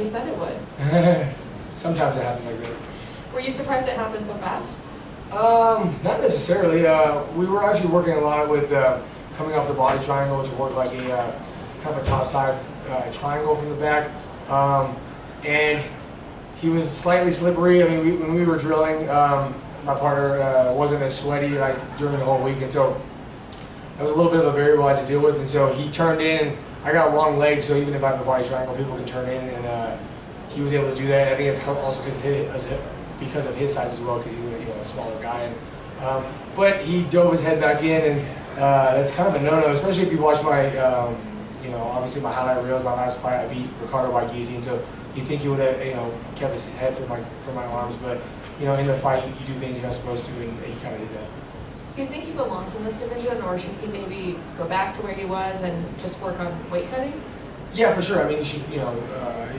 said it would. Sometimes it happens like that. Were you surprised it happened so fast? Not necessarily. We were actually working a lot with coming off the body triangle to work like a kind of a top side triangle from the back. And he was slightly slippery. I mean, when we were drilling, my partner wasn't as sweaty like during the whole week, and so that was a little bit of a variable I had to deal with. And so he turned in, and I got long legs, so even if I have a body triangle, people can turn in, and he was able to do that. And I think it's also because of his size as well, because he's a smaller guy. And, but he dove his head back in, and that's kind of a no-no, especially if you watch my, obviously my highlight reels. My last fight, I beat Ricardo by guillotine, so you think he would have, kept his head for my arms, but in the fight you do things you're not supposed to, and he kind of did that. Do you think he belongs in this division, or should he maybe go back to where he was and just work on weight cutting? Yeah, for sure. I mean, he should,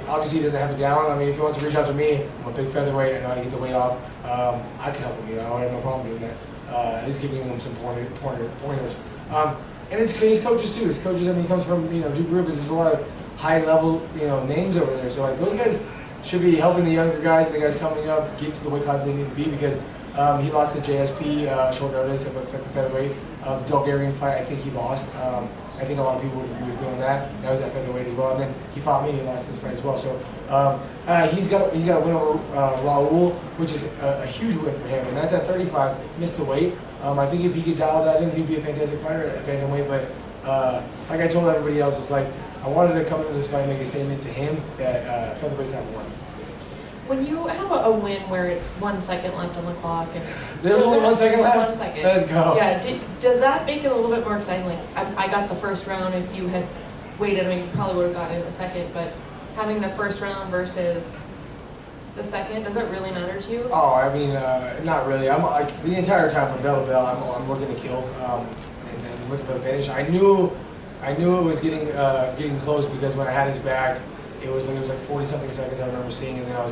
obviously he doesn't have it down. I mean, if he wants to reach out to me, I'm a big featherweight, I know how to get the weight off. I can help him, I have no problem doing that. At least giving him some pointers. And it's his coaches too. His coaches, I mean, he comes from, Duke Rubens. There's a lot of high-level, names over there. So, like, those guys should be helping the younger guys and the guys coming up get to the weight class they need to be, because he lost to JSP short notice at featherweight. The Bulgarian fight, I think he lost. I think a lot of people would agree with me on that. That was at featherweight as well. And then he fought me and he lost this fight as well. So he's got a win over Raul, which is a huge win for him. And that's at 35, missed the weight. I think if he could dial that in, he'd be a fantastic fighter at bantamweight. But like I told everybody else, it's like I wanted to come into this fight and make a statement to him that featherweight's not one. When you have a win where it's 1 second left on the clock, and there's only 1 second left? 1 second. Let's go. Yeah, does that make it a little bit more exciting? Like, I got the first round. If you had waited, I mean, you probably would have gotten it in the second, but having the first round versus the second, does it really matter to you? Oh, I mean, not really. I'm like, the entire time from bell to bell, I'm looking to kill and looking for the finish. I knew it was getting close, because when I had his back, it was like 40-something seconds I remember seeing, and then I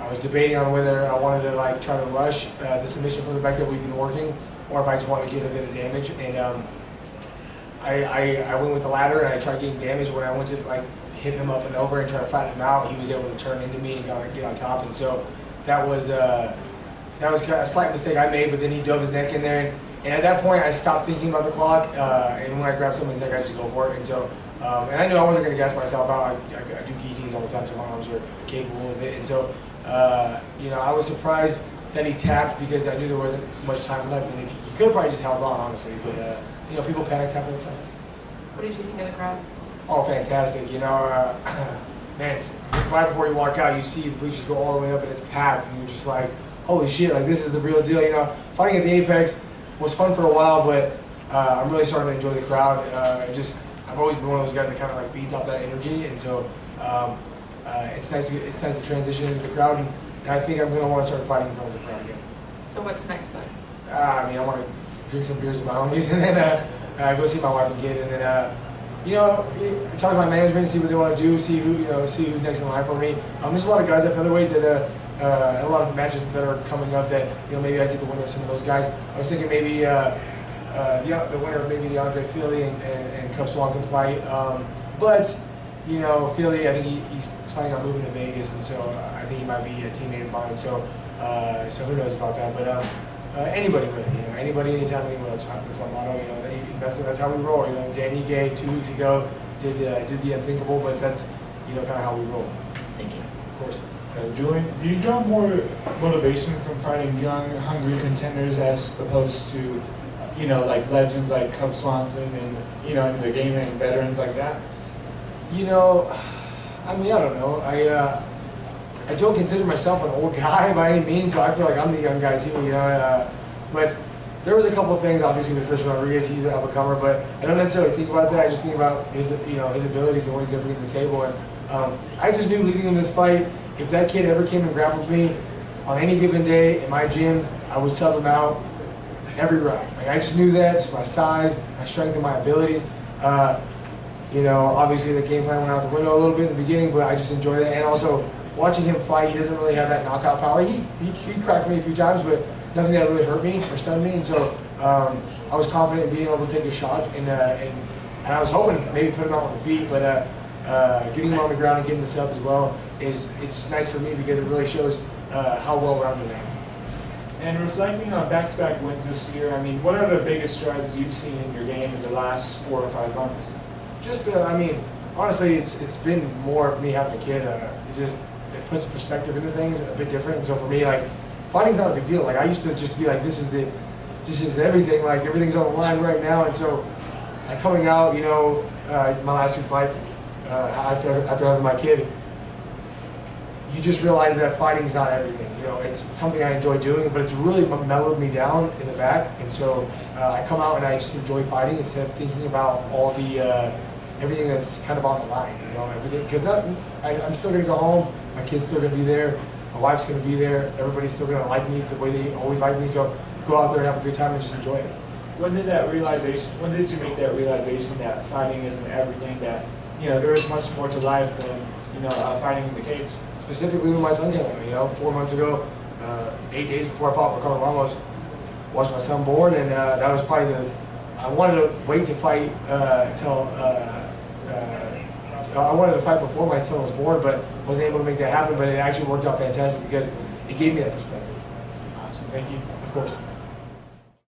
was debating on whether I wanted to try to rush the submission from the back that we've been working, or if I just wanted to get a bit of damage. And I went with the latter, and I tried getting damage. When I went to hit him up and over and try to flatten him out, he was able to turn into me and get on top. And so that was kind of a slight mistake I made. But then he dove his neck in there, and at that point I stopped thinking about the clock. And when I grabbed someone's neck, I just go for it. And so. And I knew I wasn't going to gas myself out. I do guillotines all the time, so my arms are capable of it. And so, I was surprised that he tapped, because I knew there wasn't much time left. And he could have probably just held on, honestly. But, people panic tap all the time. What did you think of the crowd? Oh, fantastic. Man, it's right before you walk out, you see the bleachers go all the way up, and it's packed. And you're just like, holy shit, this is the real deal. Fighting at the Apex was fun for a while, but I'm really starting to enjoy the crowd. I've always been one of those guys that kind of feeds off that energy, and so it's nice to transition into the crowd, and I think I'm going to want to start fighting in front of the crowd again. So what's next then? I want to drink some beers with my homies, and then go see my wife and kid, and then talk to my management, see what they want to do, see who's next in line for me. There's a lot of guys at featherweight that and a lot of matches that are coming up that maybe I get the winner of some of those guys. I was thinking maybe. The winner of maybe the Fili and Cub Swanson fight. But, Fili, I think he's planning on moving to Vegas, and so I think he might be a teammate of mine. So who knows about that? But anybody really, anybody, anytime, anywhere. That's my motto. That's how we roll. Danny Gay 2 weeks ago did the unthinkable, but that's kind of how we roll. Thank you. Of course. Julian, do you draw more motivation from fighting young, hungry contenders as opposed to legends like Cub Swanson and, in the game, and veterans like that? I mean, I don't know. I don't consider myself an old guy by any means, so I feel like I'm the young guy too, but there was a couple of things, obviously, with Christian Rodriguez. He's an up-and-comer, but I don't necessarily think about that. I just think about his abilities and what he's going to bring to the table. And I just knew leading in this fight, if that kid ever came and grappled me on any given day in my gym, I would sub him out every round. I just knew that, just my size, my strength, and my abilities. Obviously the game plan went out the window a little bit in the beginning, but I just enjoy that. And also, watching him fight, he doesn't really have that knockout power. He cracked me a few times, but nothing that really hurt me or stunned me. And so I was confident in being able to take his shots, and I was hoping to maybe put him out on the feet, but getting him on the ground and getting the sub as well it's nice for me because it really shows how well-rounded I am. And reflecting on back-to-back wins this year, I mean, what are the biggest strides you've seen in your game in the last 4 or 5 months? Just, I mean, honestly, it's been more of me having a kid. It puts perspective into things a bit different. And so for me, like, fighting's not a big deal. Like, I used to just be like, this is everything. Like, everything's on the line right now. And so, like, coming out, you know, my last 2 fights after having my kid, you just realize that fighting's not everything. You know, it's something I enjoy doing, but it's really mellowed me down in the back. And so I come out and I just enjoy fighting instead of thinking about all the everything that's kind of on the line. You know, everything because I'm still gonna go home. My kid's still gonna be there. My wife's gonna be there. Everybody's still gonna like me the way they always like me. So go out there and have a good time and just enjoy it. When did you make that realization that fighting isn't everything? That, you know, there is much more to life than, you know, fighting in the cage? Specifically when my son came out, you know, 4 months ago, 8 days before I fought Ricardo Ramos, watched my son born, and that was probably I wanted to wait to fight I wanted to fight before my son was born, but wasn't able to make that happen, but it actually worked out fantastic because it gave me that perspective. Awesome, thank you. Of course.